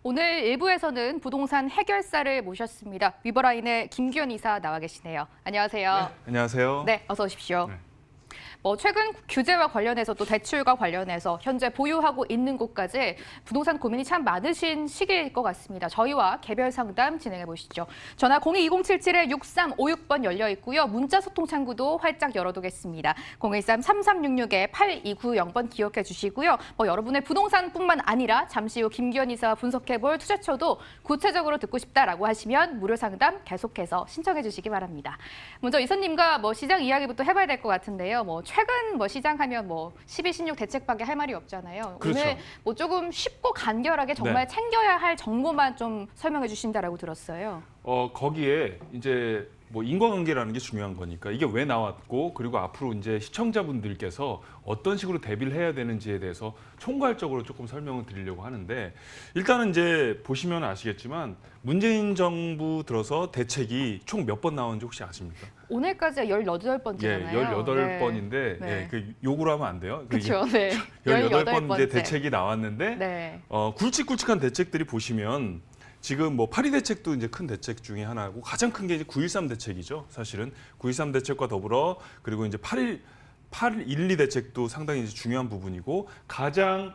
오늘 일부에서는 부동산 해결사를 모셨습니다. 위버라인의 김규현 이사 나와 계시네요. 안녕하세요. 네, 안녕하세요. 네, 어서 오십시오. 네. 최근 규제와 관련해서 또 대출과 관련해서 현재 보유하고 있는 곳까지 부동산 고민이 참 많으신 시기일 것 같습니다. 저희와 개별 상담 진행해 보시죠. 전화 02-2077-6356번 열려 있고요. 문자 소통 창구도 활짝 열어두겠습니다. 013-3366-8290번 기억해 주시고요. 여러분의 부동산뿐만 아니라 잠시 후 김규현 이사와 분석해 볼 투자처도 구체적으로 듣고 싶다라고 하시면 무료 상담 계속해서 신청해 주시기 바랍니다. 먼저 이사님과 시장 이야기부터 해봐야 될 것 같은데요. 최근 시장하면 12, 16 대책밖에 할 말이 없잖아요. 그렇죠. 오늘 조금 쉽고 간결하게 정말 네. 챙겨야 할 정보만 좀 설명해 주신다라고 들었어요. 거기에 이제 인과관계라는 게 중요한 거니까 이게 왜 나왔고 그리고 앞으로 이제 시청자분들께서 어떤 식으로 대비를 해야 되는지에 대해서 총괄적으로 조금 설명을 드리려고 하는데 일단은 이제 보시면 아시겠지만 문재인 정부 들어서 대책이 총 몇 번 나왔는지 혹시 아십니까? 오늘까지 18번째잖아요. 예, 18번인데 네. 요구를 하면 안 돼요. 그렇죠. 네. 18번 이제 18번째. 대책이 나왔는데 네. 굵직굵직한 대책들이 보시면 지금 8.2 대책도 이제 큰 대책 중에 하나고 가장 큰 게 이제 9.13 대책이죠. 사실은 9.13 대책과 더불어 그리고 이제 8.12 대책도 상당히 이제 중요한 부분이고 가장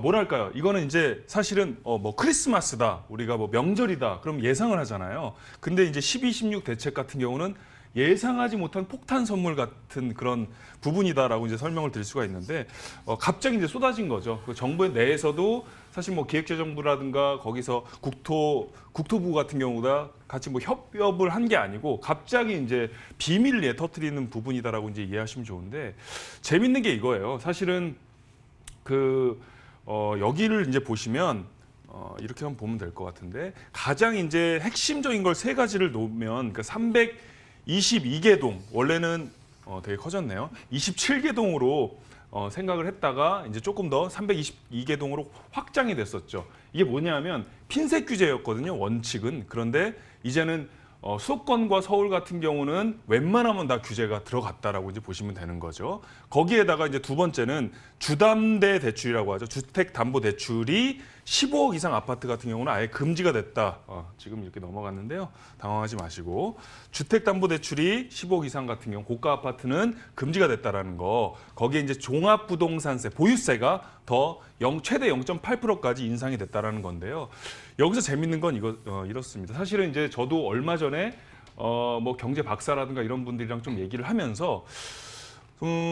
뭐랄까요? 이거는 이제 사실은 크리스마스다, 우리가 명절이다, 그럼 예상을 하잖아요. 근데 이제 12, 16 대책 같은 경우는 예상하지 못한 폭탄 선물 같은 그런 부분이다라고 이제 설명을 드릴 수가 있는데 갑자기 이제 쏟아진 거죠. 그 정부 내에서도 사실 기획재정부라든가 거기서 국토부 같은 경우가 같이 협업을 한 게 아니고 갑자기 이제 비밀리에 터뜨리는 부분이다라고 이제 이해하시면 좋은데 재밌는 게 이거예요. 사실은 여기를 이제 보시면 이렇게 한번 보면 될 것 같은데 가장 이제 핵심적인 걸 세 가지를 놓으면 그 322개 원래는 되게 커졌네요. 27개 동으로 생각을 했다가 이제 조금 더 322개 동으로 확장이 됐었죠. 이게 뭐냐면 핀셋 규제였거든요. 원칙은. 그런데 이제는 수도권과 서울 같은 경우는 웬만하면 다 규제가 들어갔다라고 이제 보시면 되는 거죠. 거기에다가 이제 두 번째는 주담대 대출이라고 하죠. 주택담보대출이 15억 이상 아파트 같은 경우는 아예 금지가 됐다. 지금 이렇게 넘어갔는데요. 당황하지 마시고 주택담보대출이 15억 이상 같은 경우 고가 아파트는 금지가 됐다라는 거. 거기에 이제 종합부동산세, 보유세가 더 최대 0.8%까지 인상이 됐다라는 건데요. 여기서 재밌는 건 이렇습니다. 사실은 이제 저도 얼마 전에 경제 박사라든가 이런 분들이랑 좀 얘기를 하면서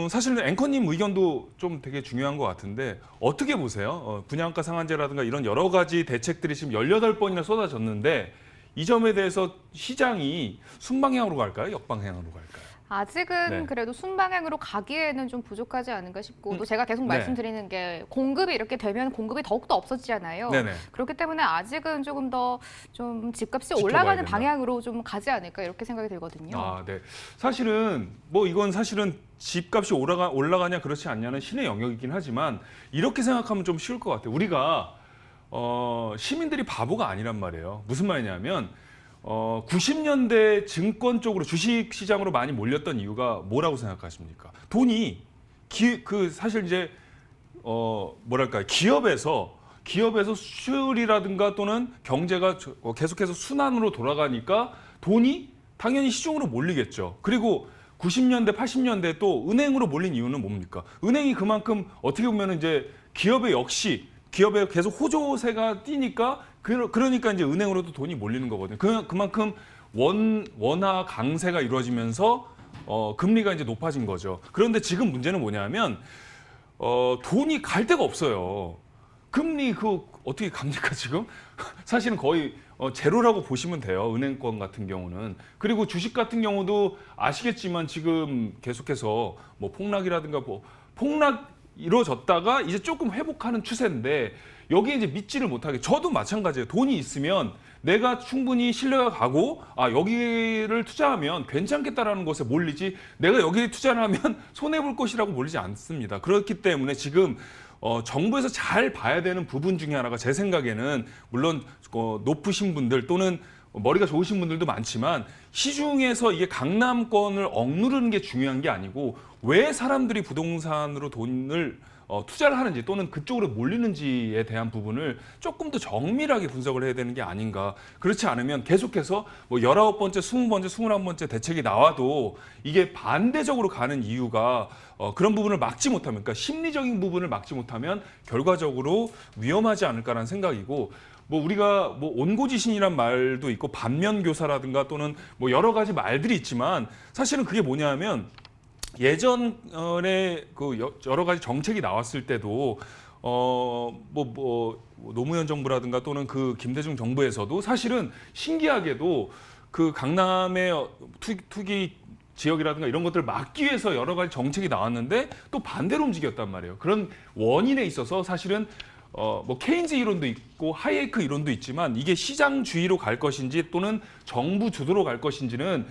사실은 앵커님 의견도 좀 되게 중요한 것 같은데 어떻게 보세요? 분양가 상한제라든가 이런 여러 가지 대책들이 지금 18번이나 쏟아졌는데 이 점에 대해서 시장이 순방향으로 갈까요? 역방향으로 갈까요? 아직은 네. 그래도 순방향으로 가기에는 좀 부족하지 않은가 싶고 또 제가 계속 네. 말씀드리는 게 공급이 이렇게 되면 공급이 더욱더 없어지잖아요. 네네. 그렇기 때문에 아직은 조금 더 좀 집값이 지켜봐야 올라가는 된다. 방향으로 좀 가지 않을까 이렇게 생각이 들거든요. 네. 사실은 이건 사실은 집값이 올라가냐 그렇지 않냐는 신의 영역이긴 하지만 이렇게 생각하면 좀 쉬울 것 같아요. 우리가 시민들이 바보가 아니란 말이에요. 무슨 말이냐면 90년대 증권 쪽으로 주식 시장으로 많이 몰렸던 이유가 뭐라고 생각하십니까? 돈이 사실 이제 기업에서 수출이라든가 또는 경제가 계속해서 순환으로 돌아가니까 돈이 당연히 시중으로 몰리겠죠. 그리고 90년대, 80년대 또 은행으로 몰린 이유는 뭡니까? 은행이 그만큼 어떻게 보면 이제 기업에 계속 호조세가 뛰니까 그러니까 이제 은행으로도 돈이 몰리는 거거든요. 그만큼 원화 강세가 이루어지면서 금리가 이제 높아진 거죠. 그런데 지금 문제는 뭐냐면 돈이 갈 데가 없어요. 금리 어떻게 갑니까 지금? 사실은 거의 제로라고 보시면 돼요. 은행권 같은 경우는. 그리고 주식 같은 경우도 아시겠지만 지금 계속해서 폭락이라든가 폭락 이루어졌다가 이제 조금 회복하는 추세인데 여기에 이제 믿지를 못하게 저도 마찬가지예요. 돈이 있으면 내가 충분히 신뢰가 가고 여기를 투자하면 괜찮겠다라는 것에 몰리지 내가 여기에 투자를 하면 손해볼 것이라고 몰리지 않습니다. 그렇기 때문에 지금 정부에서 잘 봐야 되는 부분 중에 하나가 제 생각에는 물론 높으신 분들 또는 머리가 좋으신 분들도 많지만 시중에서 이게 강남권을 억누르는 게 중요한 게 아니고 왜 사람들이 부동산으로 돈을 투자를 하는지 또는 그쪽으로 몰리는지에 대한 부분을 조금 더 정밀하게 분석을 해야 되는 게 아닌가. 그렇지 않으면 계속해서 뭐 19번째, 20번째, 21번째 대책이 나와도 이게 반대적으로 가는 이유가 그런 부분을 막지 못하면, 그러니까 심리적인 부분을 막지 못하면 결과적으로 위험하지 않을까라는 생각이고, 뭐 우리가 뭐 온고지신이란 말도 있고 반면교사라든가 또는 뭐 여러 가지 말들이 있지만 사실은 그게 뭐냐면 예전에 그 여러 가지 정책이 나왔을 때도 노무현 정부라든가 또는 그 김대중 정부에서도 사실은 신기하게도 그 강남의 투기 지역이라든가 이런 것들을 막기 위해서 여러 가지 정책이 나왔는데 또 반대로 움직였단 말이에요. 그런 원인에 있어서 사실은 뭐 케인즈 이론도 있고 하이에크 이론도 있지만 이게 시장주의로 갈 것인지 또는 정부 주도로 갈 것인지는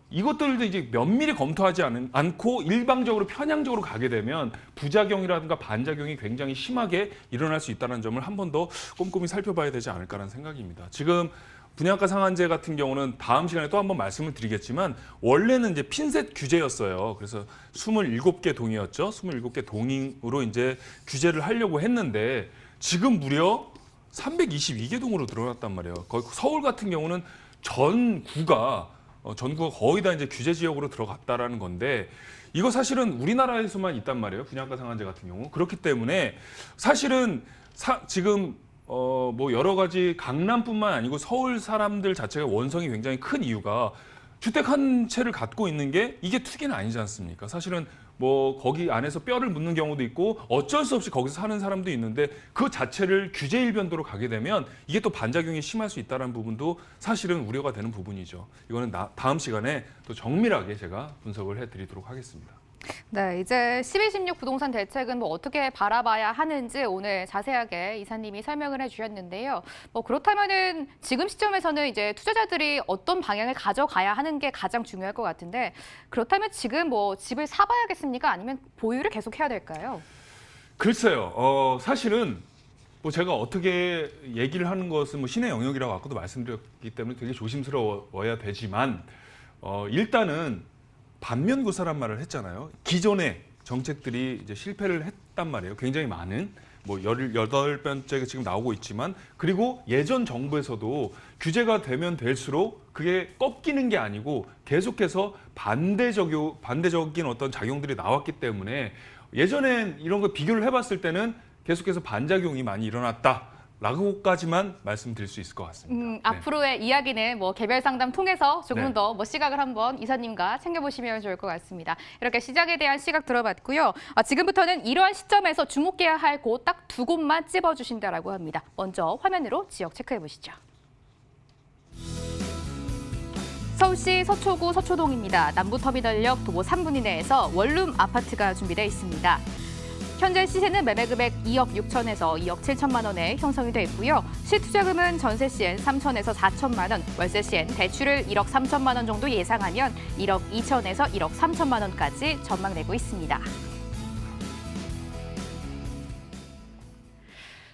이것들도 이제 면밀히 검토하지 않고 일방적으로 편향적으로 가게 되면 부작용이라든가 반작용이 굉장히 심하게 일어날 수 있다는 점을 한 번 더 꼼꼼히 살펴봐야 되지 않을까라는 생각입니다. 지금 분양가 상한제 같은 경우는 다음 시간에 또 한번 말씀을 드리겠지만 원래는 이제 핀셋 규제였어요. 그래서 27개 동이었죠. 27개 동으로 이제 규제를 하려고 했는데 지금 무려 322개 동으로 늘어났단 말이에요. 거의 서울 같은 경우는 전구가 거의 다 이제 규제 지역으로 들어갔다라는 건데 이거 사실은 우리나라에서만 있단 말이에요. 분양가 상한제 같은 경우. 그렇기 때문에 사실은 지금 뭐 여러 가지 강남뿐만 아니고 서울 사람들 자체가 원성이 굉장히 큰 이유가 주택 한 채를 갖고 있는 게 이게 투기는 아니지 않습니까? 사실은 뭐 거기 안에서 뼈를 묻는 경우도 있고 어쩔 수 없이 거기서 사는 사람도 있는데 그 자체를 규제 일변도로 가게 되면 이게 또 반작용이 심할 수 있다는 부분도 사실은 우려가 되는 부분이죠. 이거는 다음 시간에 또 정밀하게 제가 분석을 해드리도록 하겠습니다. 네, 이제 12.16 부동산 대책은 뭐 어떻게 바라봐야 하는지 오늘 자세하게 이사님이 설명을 해주셨는데요. 뭐 그렇다면은 지금 시점에서는 이제 투자자들이 어떤 방향을 가져가야 하는 게 가장 중요할 것 같은데 그렇다면 지금 뭐 집을 사봐야겠습니까? 아니면 보유를 계속 해야 될까요? 글쎄요. 사실은 뭐 제가 어떻게 얘기를 하는 것은 뭐 신의 영역이라고 아까도 말씀드렸기 때문에 되게 조심스러워야 되지만 일단은 반면교사란 말을 했잖아요. 기존의 정책들이 이제 실패를 했단 말이에요. 굉장히 많은 뭐 18번째 지금 나오고 있지만 그리고 예전 정부에서도 규제가 되면 될수록 그게 꺾이는 게 아니고 계속해서 반대적인 어떤 작용들이 나왔기 때문에 예전엔 이런 거 비교를 해봤을 때는 계속해서 반작용이 많이 일어났다라고까지만 말씀드릴 수 있을 것 같습니다. 네. 앞으로의 이야기는 뭐 개별 상담 통해서 조금 네. 더 뭐 시각을 한번 이사님과 챙겨보시면 좋을 것 같습니다. 이렇게 시장에 대한 시각 들어봤고요. 지금부터는 이러한 시점에서 주목해야 할 곳 딱 두 곳만 찝어주신다라고 합니다. 먼저 화면으로 지역 체크해 보시죠. 서울시 서초구 서초동입니다. 남부터미널역 도보 3분 이내에서 원룸 아파트가 준비되어 있습니다. 현재 시세는 매매 금액 2억 6천에서 2억 7천만 원에 형성이 돼 있고요. 실투자금은 전세 시엔 3천에서 4천만 원, 월세 시엔 대출을 1억 3천만 원 정도 예상하면 1억 2천에서 1억 3천만 원까지 전망되고 있습니다.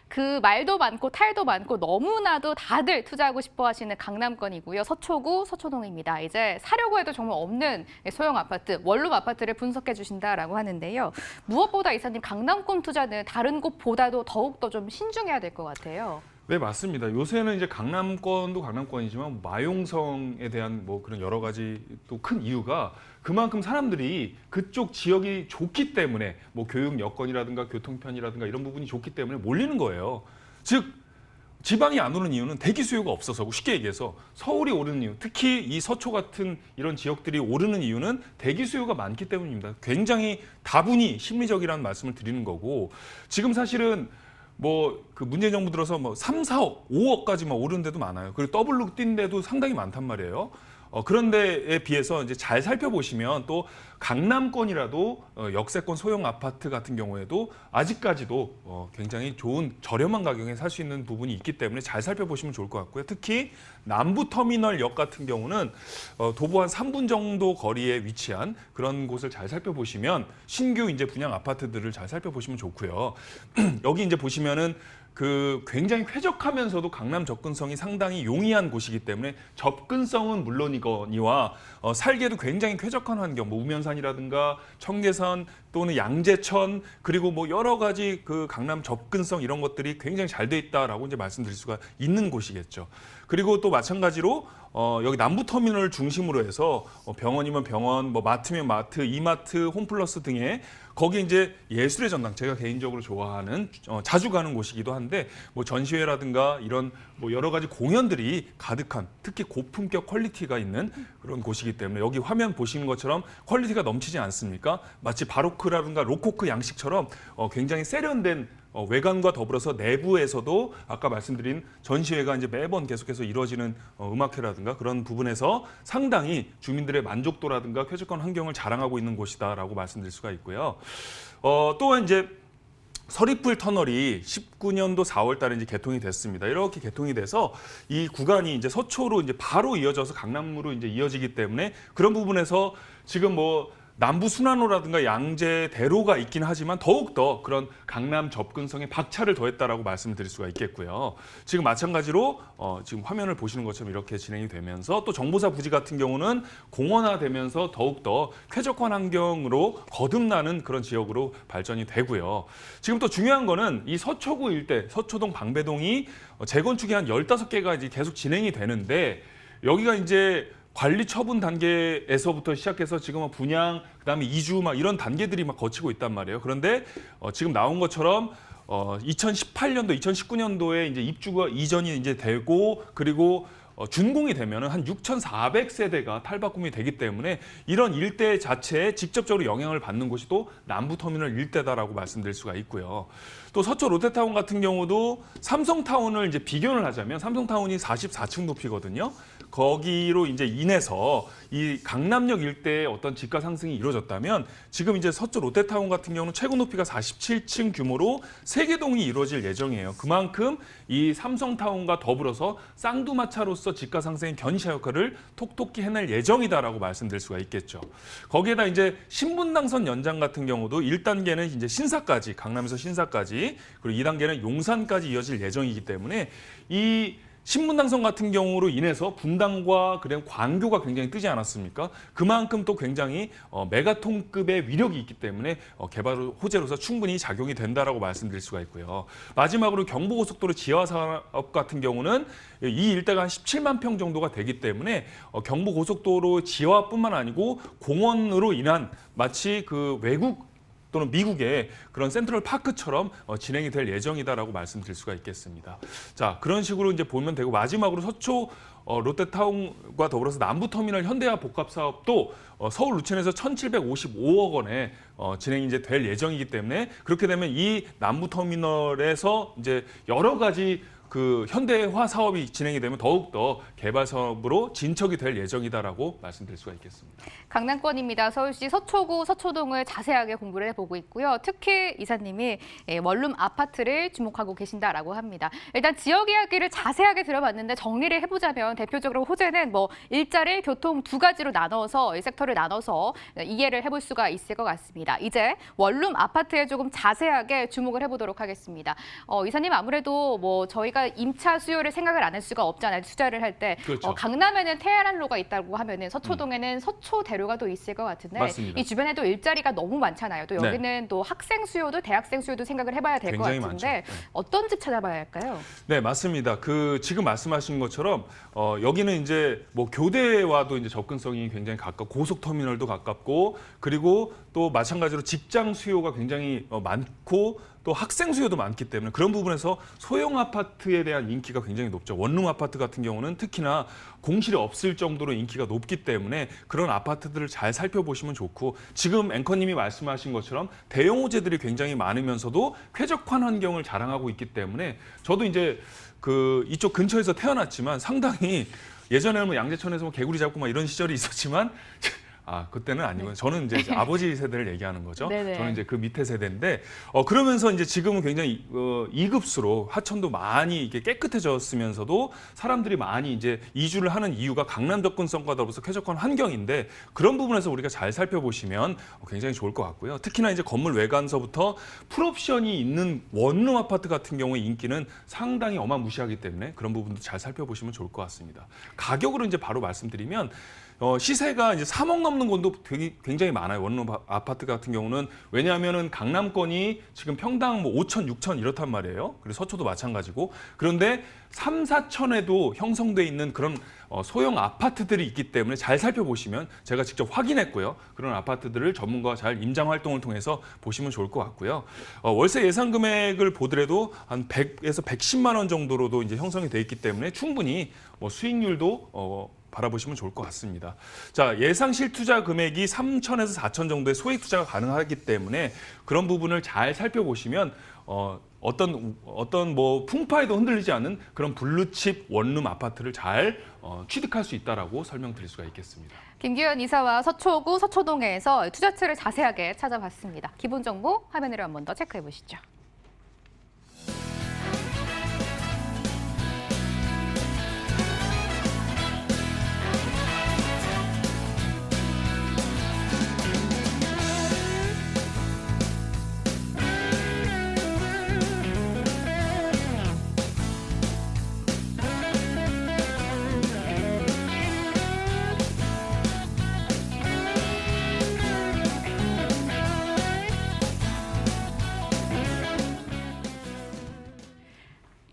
그 말도 많고 탈도 많고 너무나도 다들 투자하고 싶어 하시는 강남권이고요. 서초구 서초동입니다. 이제 사려고 해도 정말 없는 소형 아파트, 원룸 아파트를 분석해 주신다라고 하는데요. 무엇보다 이사님 강남권 투자는 다른 곳보다도 더욱더 좀 신중해야 될 것 같아요. 네, 맞습니다. 요새는 이제 강남권도 강남권이지만 마용성에 대한 뭐 그런 여러 가지 또 큰 이유가 그만큼 사람들이 그쪽 지역이 좋기 때문에 뭐 교육 여건이라든가 교통편이라든가 이런 부분이 좋기 때문에 몰리는 거예요. 즉 지방이 안 오는 이유는 대기 수요가 없어서 쉽게 얘기해서 서울이 오르는 이유, 특히 이 서초 같은 이런 지역들이 오르는 이유는 대기 수요가 많기 때문입니다. 굉장히 다분히 심리적이라는 말씀을 드리는 거고 지금 사실은 뭐 그 문재인 정부 들어서 뭐 3, 4억, 5억까지 막 오르는 데도 많아요. 그리고 더블로 뛴 데도 상당히 많단 말이에요. 그런 데에 비해서 이제 잘 살펴보시면 또 강남권이라도 역세권 소형 아파트 같은 경우에도 아직까지도 굉장히 좋은 저렴한 가격에 살 수 있는 부분이 있기 때문에 잘 살펴보시면 좋을 것 같고요. 특히 남부터미널역 같은 경우는 도보 한 3분 정도 거리에 위치한 그런 곳을 잘 살펴보시면 신규 이제 분양 아파트들을 잘 살펴보시면 좋고요. 여기 이제 보시면은 그 굉장히 쾌적하면서도 강남 접근성이 상당히 용이한 곳이기 때문에 접근성은 물론이거니와 살기에도 굉장히 쾌적한 환경, 뭐 우면산이라든가 청계산 또는 양재천 그리고 뭐 여러 가지 그 강남 접근성 이런 것들이 굉장히 잘 돼 있다라고 이제 말씀드릴 수가 있는 곳이겠죠. 그리고 또 마찬가지로 여기 남부터미널 중심으로 해서 병원이면 병원, 뭐 마트면 마트, 이마트, 홈플러스 등의 거기 이제 예술의 전당 제가 개인적으로 좋아하는 자주 가는 곳이기도 한데 뭐 전시회라든가 이런 뭐 여러 가지 공연들이 가득한 특히 고품격 퀄리티가 있는 그런 곳이기 때문에 여기 화면 보시는 것처럼 퀄리티가 넘치지 않습니까? 마치 바로크라든가 로코크 양식처럼 굉장히 세련된 외관과 더불어서 내부에서도 아까 말씀드린 전시회가 이제 매번 계속해서 이루어지는 음악회라든가 그런 부분에서 상당히 주민들의 만족도라든가 쾌적한 환경을 자랑하고 있는 곳이다라고 말씀드릴 수가 있고요. 또 이제 서리풀 터널이 19년도 4월 달에 이제 개통이 됐습니다. 이렇게 개통이 돼서 이 구간이 이제 서초로 이제 바로 이어져서 강남으로 이제 이어지기 때문에 그런 부분에서 지금 뭐 남부 순환로라든가 양재대로가 있긴 하지만 더욱더 그런 강남 접근성에 박차를 더했다라고 말씀드릴 수가 있겠고요. 지금 마찬가지로 지금 화면을 보시는 것처럼 이렇게 진행이 되면서 또 정보사 부지 같은 경우는 공원화되면서 더욱더 쾌적한 환경으로 거듭나는 그런 지역으로 발전이 되고요. 지금 또 중요한 거는 이 서초구 일대, 서초동, 방배동이 재건축이 한 15개가 이제 계속 진행이 되는데 여기가 이제 관리 처분 단계에서부터 시작해서 지금은 분양, 그다음에 이주 막 이런 단계들이 막 거치고 있단 말이에요. 그런데 지금 나온 것처럼 2018년도, 2019년도에 이제 입주가 이전이 이제 되고 그리고 준공이 되면은 한 6,400세대가 탈바꿈이 되기 때문에 이런 일대 자체에 직접적으로 영향을 받는 곳이 또 남부터미널 일대다라고 말씀드릴 수가 있고요. 또 서초 롯데타운 같은 경우도 삼성타운을 이제 비교를 하자면 삼성타운이 44층 높이거든요. 거기로 이제 인해서 이 강남역 일대의 어떤 집가 상승이 이루어졌다면 지금 이제 서초 롯데타운 같은 경우는 최고 높이가 47층 규모로 3개 동이 이루어질 예정이에요. 그만큼 이 삼성타운과 더불어서 쌍두마차로서 집가 상승의 견인차 역할을 톡톡히 해낼 예정이다라고 말씀드릴 수가 있겠죠. 거기에다 이제 신분당선 연장 같은 경우도 1단계는 이제 신사까지, 강남에서 신사까지, 그리고 2단계는 용산까지 이어질 예정이기 때문에 이 신분당선 같은 경우로 인해서 분당과 그다음 광교가 굉장히 뜨지 않았습니까? 그만큼 또 굉장히 메가톤급의 위력이 있기 때문에 개발 호재로서 충분히 작용이 된다라고 말씀드릴 수가 있고요. 마지막으로 경부고속도로 지하 사업 같은 경우는 이 일대가 한 17만 평 정도가 되기 때문에 경부고속도로 지하뿐만 아니고 공원으로 인한 마치 그 외국 또는 미국의 그런 센트럴 파크처럼 진행이 될 예정이다라고 말씀드릴 수가 있겠습니다. 자, 그런 식으로 이제 보면 되고 마지막으로 서초 롯데타운과 더불어서 남부터미널 현대화 복합 사업도 서울 루천에서 1,755억 원에 진행이 이제 될 예정이기 때문에 그렇게 되면 이 남부터미널에서 이제 여러 가지 그 현대화 사업이 진행이 되면 더욱더 개발 사업으로 진척이 될 예정이다라고 말씀드릴 수가 있겠습니다. 강남권입니다. 서울시 서초구, 서초동을 자세하게 공부를 해보고 있고요. 특히 이사님이 원룸 아파트를 주목하고 계신다라고 합니다. 일단 지역 이야기를 자세하게 들어봤는데 정리를 해보자면 대표적으로 호재는 뭐 일자리, 교통 두 가지로 나눠서 이 섹터를 나눠서 이해를 해볼 수가 있을 것 같습니다. 이제 원룸 아파트에 조금 자세하게 주목을 해보도록 하겠습니다. 이사님 아무래도 뭐 저희가 임차 수요를 생각을 안 할 수가 없잖아요. 투자를 할 때. 그렇죠. 강남에는 테헤란로가 있다고 하면은 서초동에는 서초대로가 또 있을 것 같은데 맞습니다. 이 주변에도 일자리가 너무 많잖아요. 또 여기는 네. 또 학생 수요도 대학생 수요도 생각을 해봐야 될 것 굉장히 같은데 많죠. 네. 어떤 집 찾아봐야 할까요? 네, 맞습니다. 그 지금 말씀하신 것처럼 여기는 이제 뭐 교대와도 이제 접근성이 굉장히 가깝고 고속터미널도 가깝고 그리고 또 마찬가지로 직장 수요가 굉장히 많고 또 학생 수요도 많기 때문에 그런 부분에서 소형 아파트에 대한 인기가 굉장히 높죠. 원룸 아파트 같은 경우는 특히나 공실이 없을 정도로 인기가 높기 때문에 그런 아파트들을 잘 살펴보시면 좋고 지금 앵커님이 말씀하신 것처럼 대형 호재들이 굉장히 많으면서도 쾌적한 환경을 자랑하고 있기 때문에 저도 이제 그 이쪽 근처에서 태어났지만 상당히 예전에는 뭐 양재천에서 뭐 개구리 잡고 막 이런 시절이 있었지만 그때는 아니고요. 저는 이제 아버지 세대를 얘기하는 거죠. 네네. 저는 이제 그 밑에 세대인데 그러면서 이제 지금은 굉장히 2급수로 하천도 많이 이게 깨끗해졌으면서도 사람들이 많이 이제 이주를 하는 이유가 강남 접근성과 더불어서 쾌적한 환경인데 그런 부분에서 우리가 잘 살펴보시면 굉장히 좋을 것 같고요. 특히나 이제 건물 외관서부터 풀옵션이 있는 원룸 아파트 같은 경우에 인기는 상당히 어마무시하기 때문에 그런 부분도 잘 살펴보시면 좋을 것 같습니다. 가격으로 이제 바로 말씀드리면 시세가 이제 3억 넘는 곳도 굉장히 많아요. 원룸 아파트 같은 경우는 왜냐하면은 강남권이 지금 평당 뭐 5천, 6천 이렇단 말이에요. 그리고 서초도 마찬가지고 그런데 3, 4천에도 형성돼 있는 그런 소형 아파트들이 있기 때문에 잘 살펴보시면 제가 직접 확인했고요. 그런 아파트들을 전문가와 잘 임장 활동을 통해서 보시면 좋을 것 같고요. 월세 예상 금액을 보더라도 한 100에서 110만 원 정도로도 이제 형성이 돼 있기 때문에 충분히 수익률도 바라보시면 좋을 것 같습니다. 자, 예상 실투자 금액이 3천에서 4천 정도의 소액 투자가 가능하기 때문에 그런 부분을 잘 살펴보시면 어떤 뭐 풍파에도 흔들리지 않는 그런 블루칩 원룸 아파트를 잘 취득할 수 있다라고 설명드릴 수가 있겠습니다. 김규현 이사와 서초구 서초동에서 투자처를 자세하게 찾아봤습니다. 기본 정보 화면으로 한 번 더 체크해 보시죠.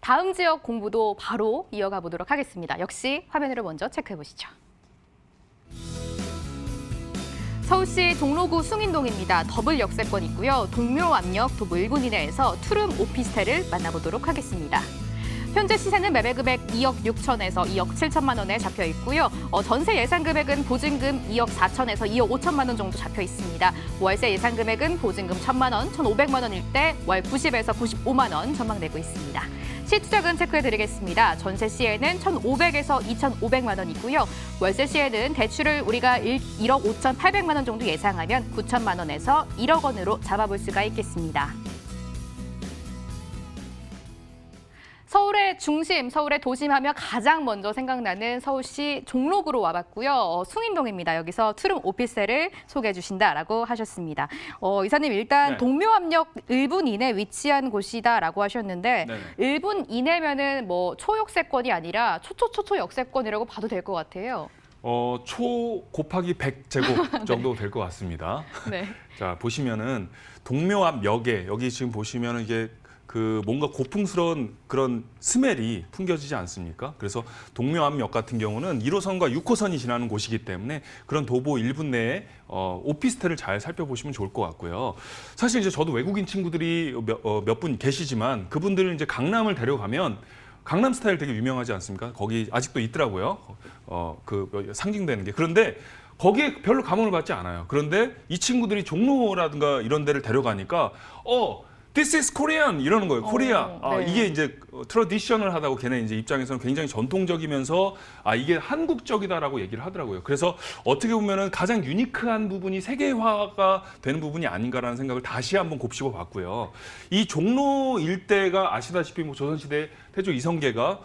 다음 지역 공부도 바로 이어가 보도록 하겠습니다. 역시 화면으로 먼저 체크해 보시죠. 서울시 종로구 숭인동입니다. 더블 역세권 있고요. 동묘암역 도보 1분 이내에서 투룸 오피스텔을 만나보도록 하겠습니다. 현재 시세는 매매 금액 2억 6천에서 2억 7천만 원에 잡혀 있고요. 전세 예상 금액은 보증금 2억 4천에서 2억 5천만 원 정도 잡혀 있습니다. 월세 예상 금액은 보증금 1천만 원, 1,500만 원일 때 월 90에서 95만 원 전망되고 있습니다. 시투자금 체크해드리겠습니다. 전세 시에는 1,500에서 2,500만 원이고요. 월세 시에는 대출을 우리가 1억 5,800만 원 정도 예상하면 9천만 원에서 1억 원으로 잡아볼 수가 있겠습니다. 서울의 중심, 서울의 도심하면 가장 먼저 생각나는 서울시 종로구로 와봤고요. 숭인동입니다. 여기서 투룸 오피스텔을 소개해 주신다라고 하셨습니다. 이사님 일단 네. 동묘암역 1분 이내 위치한 곳이다라고 하셨는데 네네. 1분 이내면은 뭐 초역세권이 아니라 초초초초 역세권이라고 봐도 될 것 같아요. 초 곱하기 100제곱 정도 될 것 같습니다. 네. 자, 보시면은 동묘암역에 여기 지금 보시면은 이게 뭔가 고풍스러운 그런 스멜이 풍겨지지 않습니까? 그래서 동묘암역 같은 경우는 1호선과 6호선이 지나는 곳이기 때문에 그런 도보 1분 내에 오피스텔을 잘 살펴보시면 좋을 것 같고요. 사실 이제 저도 외국인 친구들이 몇 분 계시지만 그분들은 이제 강남을 데려가면 강남 스타일 되게 유명하지 않습니까? 거기 아직도 있더라고요. 상징되는 게. 그런데 거기에 별로 감흥을 받지 않아요. 그런데 이 친구들이 종로라든가 이런 데를 데려가니까 This is Korean 이러는 거예요. 코리아. 네. 이게 이제 트래디셔널 하다고 걔네 이제 입장에서는 굉장히 전통적이면서 이게 한국적이다라고 얘기를 하더라고요. 그래서 어떻게 보면은 가장 유니크한 부분이 세계화가 되는 부분이 아닌가라는 생각을 다시 한번 곱씹어 봤고요. 이 종로 일대가 아시다시피 뭐 조선시대 태조 이성계가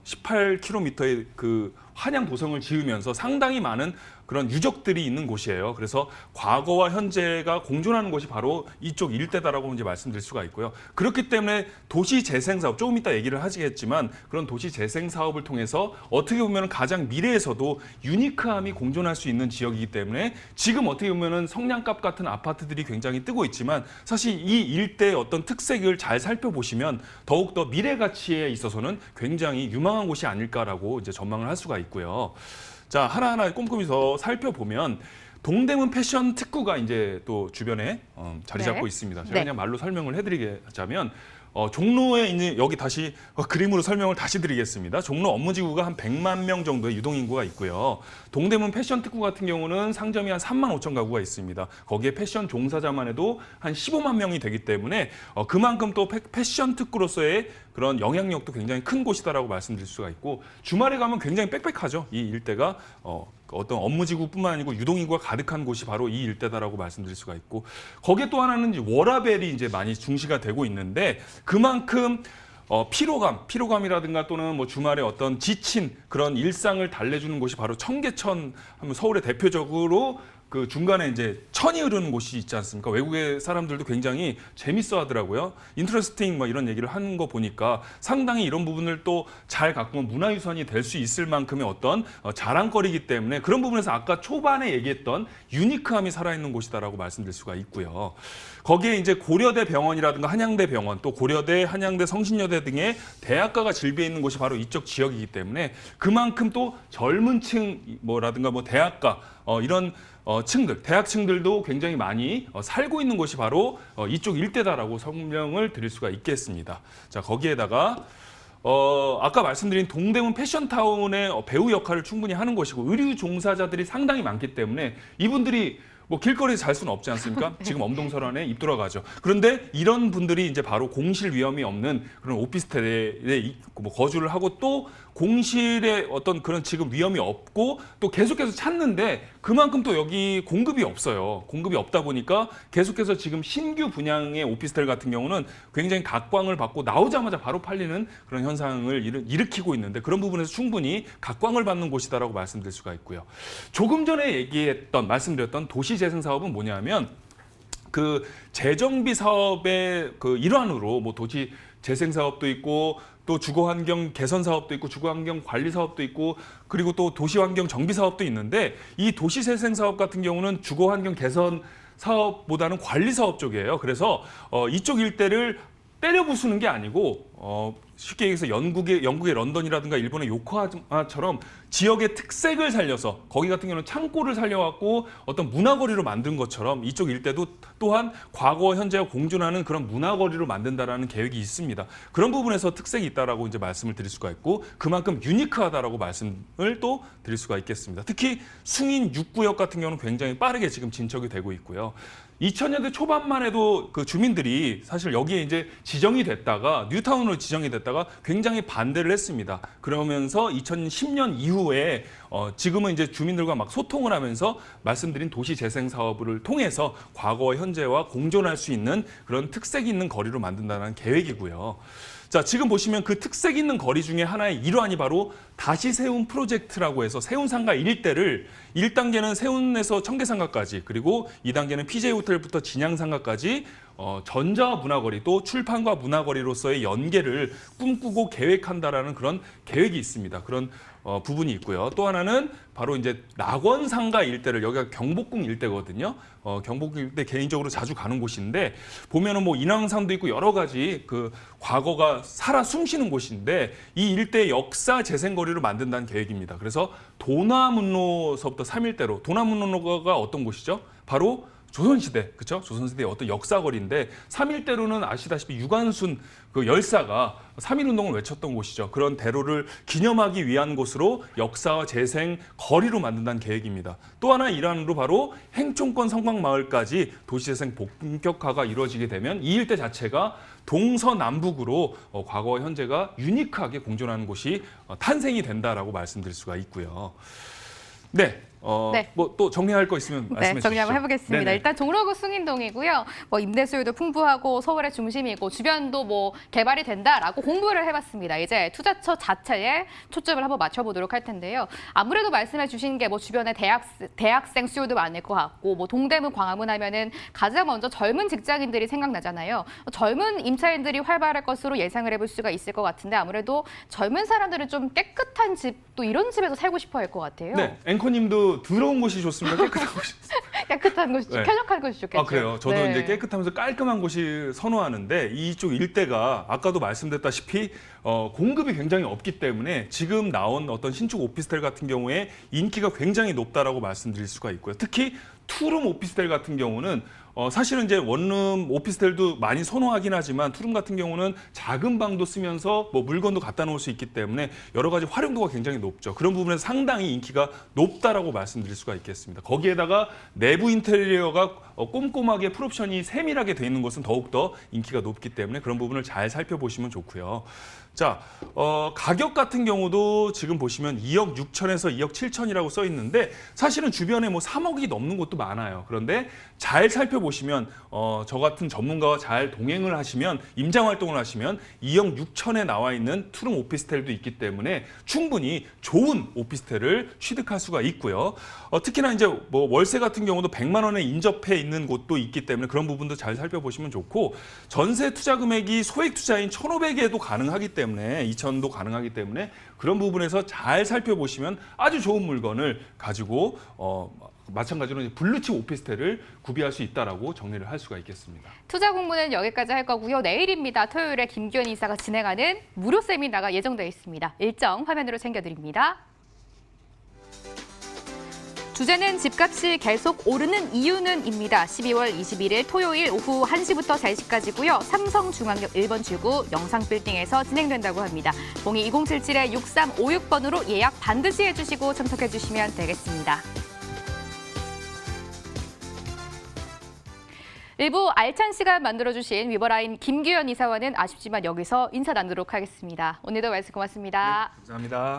18km의 그 한양 도성을 지으면서 상당히 많은 그런 유적들이 있는 곳이에요. 그래서 과거와 현재가 공존하는 곳이 바로 이쪽 일대다라고 이제 말씀드릴 수가 있고요. 그렇기 때문에 도시 재생 사업, 조금 이따 얘기를 하시겠지만 그런 도시 재생 사업을 통해서 어떻게 보면 가장 미래에서도 유니크함이 공존할 수 있는 지역이기 때문에 지금 어떻게 보면은 성냥갑 같은 아파트들이 굉장히 뜨고 있지만 사실 이 일대의 어떤 특색을 잘 살펴보시면 더욱더 미래 가치에 있어서는 굉장히 유망한 곳이 아닐까라고 이제 전망을 할 수가 있고요. 자, 하나하나 꼼꼼히 더 살펴보면 동대문 패션 특구가 이제 또 주변에 자리 잡고 네. 있습니다. 제가 네. 그냥 말로 설명을 해드리자면 종로에 이제 여기 다시 그림으로 설명을 다시 드리겠습니다. 종로 업무지구가 한 100만 명 정도의 유동인구가 있고요. 동대문 패션 특구 같은 경우는 상점이 한 3만 5천 가구가 있습니다. 거기에 패션 종사자만 해도 한 15만 명이 되기 때문에 그만큼 또 패션 특구로서의 그런 영향력도 굉장히 큰 곳이다라고 말씀드릴 수가 있고 주말에 가면 굉장히 빽빽하죠. 이 일대가 어떤 업무지구뿐만 아니고 유동인구가 가득한 곳이 바로 이 일대다라고 말씀드릴 수가 있고 거기에 또 하나는 이제 워라벨이 이제 많이 중시가 되고 있는데 그만큼 피로감이라든가 또는 뭐 주말에 어떤 지친 그런 일상을 달래주는 곳이 바로 청계천 하면 서울의 대표적으로 그 중간에 이제 천이 흐르는 곳이 있지 않습니까? 외국의 사람들도 굉장히 재밌어 하더라고요. 인트러스팅 뭐 이런 얘기를 하는 거 보니까 상당히 이런 부분을 또 잘 가꾸면 문화유산이 될 수 있을 만큼의 어떤 자랑거리이기 때문에 그런 부분에서 아까 초반에 얘기했던 유니크함이 살아있는 곳이다라고 말씀드릴 수가 있고요. 거기에 이제 고려대 병원이라든가 한양대 병원 또 고려대, 한양대, 성신여대 등의 대학가가 질비해 있는 곳이 바로 이쪽 지역이기 때문에 그만큼 또 젊은 층 뭐라든가 뭐 대학가 이런 층들, 대학층들도 굉장히 많이 살고 있는 곳이 바로 이쪽 일대다라고 설명을 드릴 수가 있겠습니다. 자, 거기에다가 아까 말씀드린 동대문 패션타운의 배우 역할을 충분히 하는 곳이고 의류 종사자들이 상당히 많기 때문에 이분들이 뭐 길거리에서 잘 수는 없지 않습니까? 지금 엄동설안에 입 돌아가죠. 그런데 이런 분들이 이제 바로 공실 위험이 없는 그런 오피스텔에 뭐 거주를 하고 또 공실에 어떤 그런 지금 위험이 없고 또 계속해서 찾는데 그만큼 또 여기 공급이 없어요. 공급이 없다 보니까 계속해서 지금 신규 분양의 오피스텔 같은 경우는 굉장히 각광을 받고 나오자마자 바로 팔리는 그런 현상을 일으키고 있는데 그런 부분에서 충분히 각광을 받는 곳이다라고 말씀드릴 수가 있고요. 조금 전에 말씀드렸던 도시재생 사업은 뭐냐면 그 재정비 사업의 그 일환으로 뭐 도시 재생 사업도 있고 또 주거환경 개선 사업도 있고 주거환경 관리 사업도 있고 그리고 또 도시환경 정비 사업도 있는데 이 도시재생 사업 같은 경우는 주거환경 개선 사업보다는 관리 사업 쪽이에요. 그래서 이쪽 일대를 때려 부수는 게 아니고 쉽게 얘기해서 영국의 런던이라든가 일본의 요코하마처럼 지역의 특색을 살려서 거기 같은 경우는 창고를 살려갖고 어떤 문화거리로 만든 것처럼 이쪽 일대도 또한 과거 현재와 공존하는 그런 문화거리로 만든다라는 계획이 있습니다. 그런 부분에서 특색이 있다라고 이제 말씀을 드릴 수가 있고 그만큼 유니크하다라고 말씀을 또 드릴 수가 있겠습니다. 특히 숭인 6구역 같은 경우는 굉장히 빠르게 지금 진척이 되고 있고요. 2000년대 초반만 해도 그 주민들이 사실 여기에 이제 지정이 됐다가 뉴타운으로 지정이 됐다가 굉장히 반대를 했습니다. 그러면서 2010년 이후에 지금은 이제 주민들과 막 소통을 하면서 말씀드린 도시 재생 사업을 통해서 과거와 현재와 공존할 수 있는 그런 특색 있는 거리로 만든다는 계획이고요. 자, 지금 보시면 그 특색 있는 거리 중에 하나의 일환이 바로 다시 세운 프로젝트라고 해서 세운상가 일대를 1단계는 세운에서 청계상가까지 그리고 2단계는 PJ호텔부터 진양상가까지 전자와 문화거리 또 출판과 문화거리로서의 연계를 꿈꾸고 계획한다라는 그런 계획이 있습니다. 그런 부분이 있고요. 또 하나는 바로 이제 낙원상가 일대를 여기가 경복궁 일대거든요. 경복궁 일대 개인적으로 자주 가는 곳인데 보면은 뭐 인왕산도 있고 여러 가지 그 과거가 살아 숨쉬는 곳인데 이 일대 역사 재생거리를 만든다는 계획입니다. 그래서 도나문로서부터 3일대로 도나문로가 어떤 곳이죠? 바로 조선시대, 그렇죠? 조선시대의 어떤 역사거리인데 3일대로는 아시다시피 유관순 그 열사가 3.1운동을 외쳤던 곳이죠. 그런 대로를 기념하기 위한 곳으로 역사와 재생 거리로 만든다는 계획입니다. 또 하나 일환으로 바로 행총권 성곽마을까지 도시재생 본격화가 이루어지게 되면 이 일대 자체가 동서남북으로 과거와 현재가 유니크하게 공존하는 곳이 탄생이 된다라고 말씀드릴 수가 있고요. 네. 네. 뭐 또 정리할 거 있으면 말씀해 주시죠. 정리 한번 해보겠습니다. 네네. 일단 종로구 숭인동이고요. 뭐 임대 수요도 풍부하고 서울의 중심이고 주변도 뭐 개발이 된다라고 공부를 해봤습니다. 이제 투자처 자체에 초점을 한번 맞춰보도록 할 텐데요. 아무래도 말씀해 주신 게 뭐 주변에 대학생 수요도 많을 것 같고 뭐 동대문 광화문 하면은 가장 먼저 젊은 직장인들이 생각나잖아요. 젊은 임차인들이 활발할 것으로 예상을 해볼 수가 있을 것 같은데 아무래도 젊은 사람들은 좀 깨끗한 집 또 이런 집에서 살고 싶어 할 것 같아요. 네, 앵커님도 더러운 곳이 좋습니까? 깨끗한 곳이 깨끗한 곳이 네. 쾌적한 곳이 좋겠죠. 아, 그래요. 저도 네. 이제 깨끗하면서 깔끔한 곳이 선호하는데 이쪽 일대가 아까도 말씀드렸다시피 공급이 굉장히 없기 때문에 지금 나온 어떤 신축 오피스텔 같은 경우에 인기가 굉장히 높다라고 말씀드릴 수가 있고요. 특히 투룸 오피스텔 같은 경우는 사실은 이제 원룸 오피스텔도 많이 선호하긴 하지만 투룸 같은 경우는 작은 방도 쓰면서 뭐 물건도 갖다 놓을 수 있기 때문에 여러 가지 활용도가 굉장히 높죠. 그런 부분에서 상당히 인기가 높다라고 말씀드릴 수가 있겠습니다. 거기에다가 내부 인테리어가 꼼꼼하게 풀옵션이 세밀하게 돼 있는 곳은 더욱더 인기가 높기 때문에 그런 부분을 잘 살펴보시면 좋고요. 자, 가격 같은 경우도 지금 보시면 2억 6천에서 2억 7천이라고 써 있는데 사실은 주변에 뭐 3억이 넘는 곳도 많아요. 그런데 잘 살펴보시면 저 같은 전문가와 잘 동행을 하시면 임장 활동을 하시면 2억 6천에 나와 있는 투룸 오피스텔도 있기 때문에 충분히 좋은 오피스텔을 취득할 수가 있고요. 특히나 이제 뭐 월세 같은 경우도 100만 원에 인접해 있는 곳도 있기 때문에 그런 부분도 잘 살펴보시면 좋고 전세 투자 금액이 소액 투자인 1,500에도 가능하기 때문에 2,000도 가능하기 때문에 그런 부분에서 잘 살펴보시면 아주 좋은 물건을 가지고 마찬가지로 이제 블루칩 오피스텔을 구비할 수 있다라고 정리를 할 수가 있겠습니다. 투자 공부는 여기까지 할 거고요. 내일입니다. 토요일에 김규현 이사가 진행하는 무료 세미나가 예정되어 있습니다. 일정 화면으로 챙겨드립니다. 주제는 집값이 계속 오르는 이유는입니다. 12월 21일 토요일 오후 1시부터 3시까지고요. 삼성중앙역 1번 출구 영상빌딩에서 진행된다고 합니다. 02-2077-6356번으로 예약 반드시 해주시고 참석해 주시면 되겠습니다. 일부 알찬 시간 만들어주신 위버라인 김규현 이사와는 아쉽지만 여기서 인사 나누도록 하겠습니다. 오늘도 말씀 고맙습니다. 네, 감사합니다.